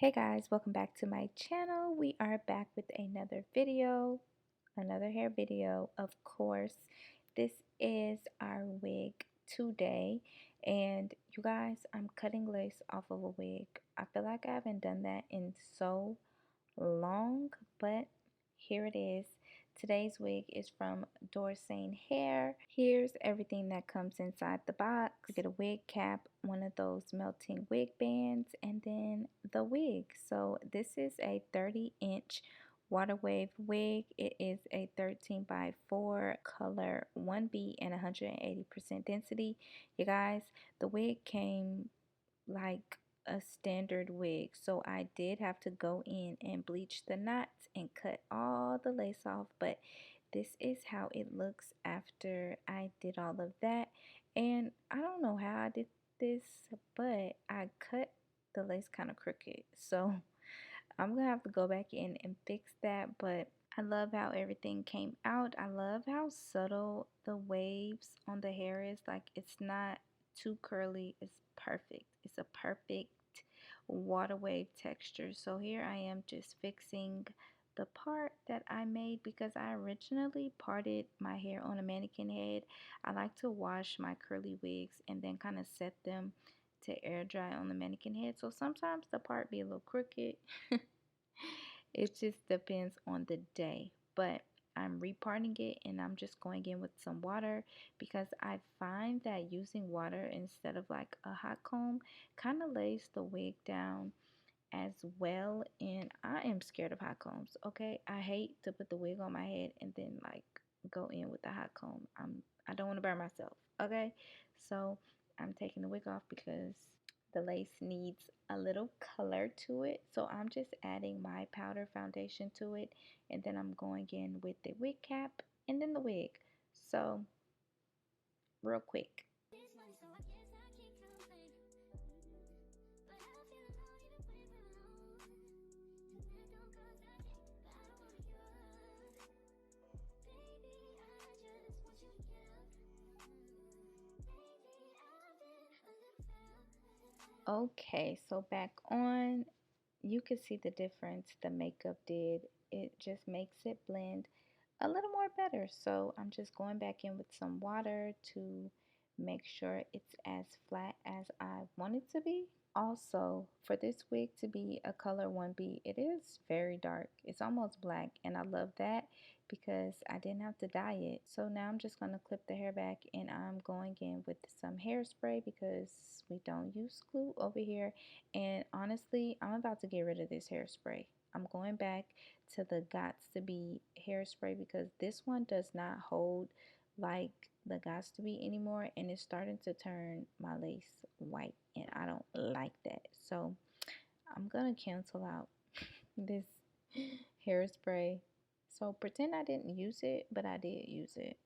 Hey guys, welcome back to my channel. We are back with another video, another hair video, of course. This is our wig today, and you guys, I'm cutting lace off of a wig. I feel like I haven't done that in so long, but here it is. Today's wig is from Dorsanee Hair. Here's everything that comes inside the box. You get a wig cap, one of those melting wig bands, and then the wig. So this is a 30-inch water wave wig. It is a 13 by 4 color 1B and 180% density. You guys, the wig came like a standard wig, so I did have to go in and bleach the knots and cut all the lace off, but this is how it looks after I did all of that. And I don't know how I did this, but I cut the lace kind of crooked, so I'm gonna have to go back in and fix that. But I love how everything came out. I love how subtle the waves on the hair is. Like, it's not too curly, it's perfect. It's a perfect water wave texture. So here I am just fixing the part that I made because I originally parted my hair on a mannequin head. I like to wash my curly wigs and then kind of set them to air dry on the mannequin head. So sometimes the part be a little crooked. It just depends on the day. But I'm reparting it and I'm just going in with some water because I find that using water instead of like a hot comb kind of lays the wig down as well. And I am scared of hot combs. Okay, I hate to put the wig on my head and then like go in with the hot comb. I don't want to burn myself. Okay, so I'm taking the wig off because the lace needs a little color to it. So I'm just adding my powder foundation to it, and then I'm going in with the wig cap and then the wig. So real quick. Okay, so back on, you can see the difference the makeup did. It just makes it blend a little more better. So I'm just going back in with some water to make sure it's as flat as I want it to be. Also, for this wig to be a color 1B, it is very dark. It's almost black, and I love that because I didn't have to dye it. So now I'm just going to clip the hair back, and I'm going in with some hairspray because we don't use glue over here. And honestly, I'm about to get rid of this hairspray. I'm going back to the Gots to Be hairspray because this one does not hold like the Gots to Be anymore, and it's starting to turn my lace white, and I don't like that. So I'm gonna cancel out this hairspray. So pretend I didn't use it, but I did use it.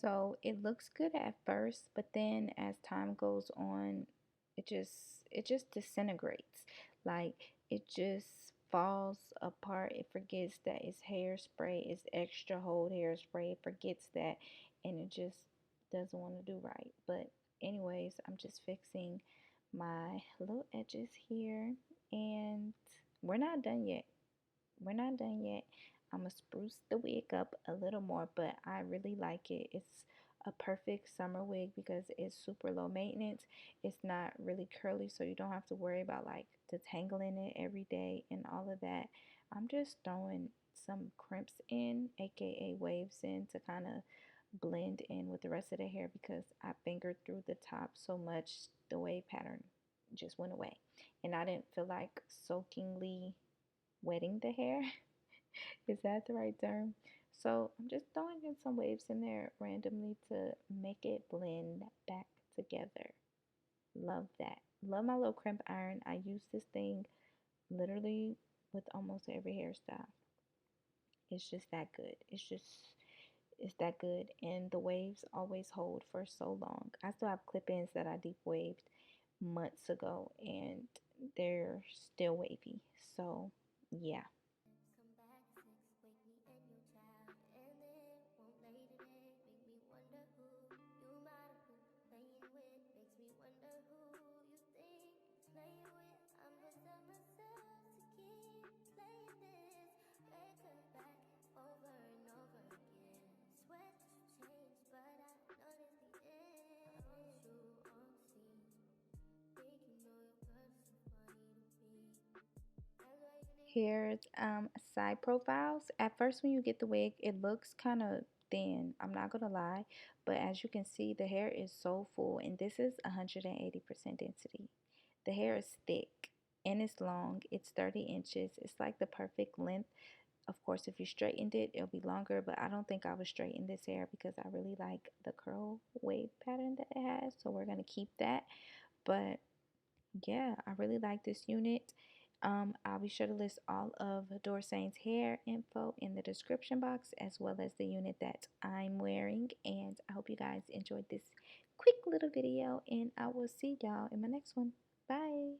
So it looks good at first, but then as time goes on, it just disintegrates. Like, it just falls apart. It forgets that it's hairspray, it's extra hold hairspray. It forgets that, and it just doesn't want to do right. But anyways, I'm just fixing my little edges here, and we're not done yet. We're not done yet. I'm going to spruce the wig up a little more, but I really like it. It's a perfect summer wig because it's super low maintenance. It's not really curly, so you don't have to worry about like detangling it every day and all of that. I'm just throwing some crimps in, aka waves in, to kind of blend in with the rest of the hair because I fingered through the top so much the wave pattern just went away, and I didn't feel like soakingly wetting the hair. Is that the right term? So I'm just throwing in some waves in there randomly to make it blend back together. Love that. Love my little crimp iron. I use this thing literally with almost every hairstyle. It's just that good. It's that good, and the waves always hold for so long. I still have clip-ins that I deep waved months ago, and they're still wavy. So yeah. Here's side profiles. At first, when you get the wig, it looks kind of thin. I'm not gonna lie, but as you can see, the hair is so full, and this is 180% density. The hair is thick and it's long. It's 30 inches. It's like the perfect length. Of course, if you straightened it, it'll be longer, but I don't think I would straighten this hair because I really like the curl wave pattern that it has. So we're gonna keep that. But yeah, I really like this unit. I'll be sure to list all of Dorsanee's hair info in the description box, as well as the unit that I'm wearing. And I hope you guys enjoyed this quick little video, and I will see y'all in my next one. Bye.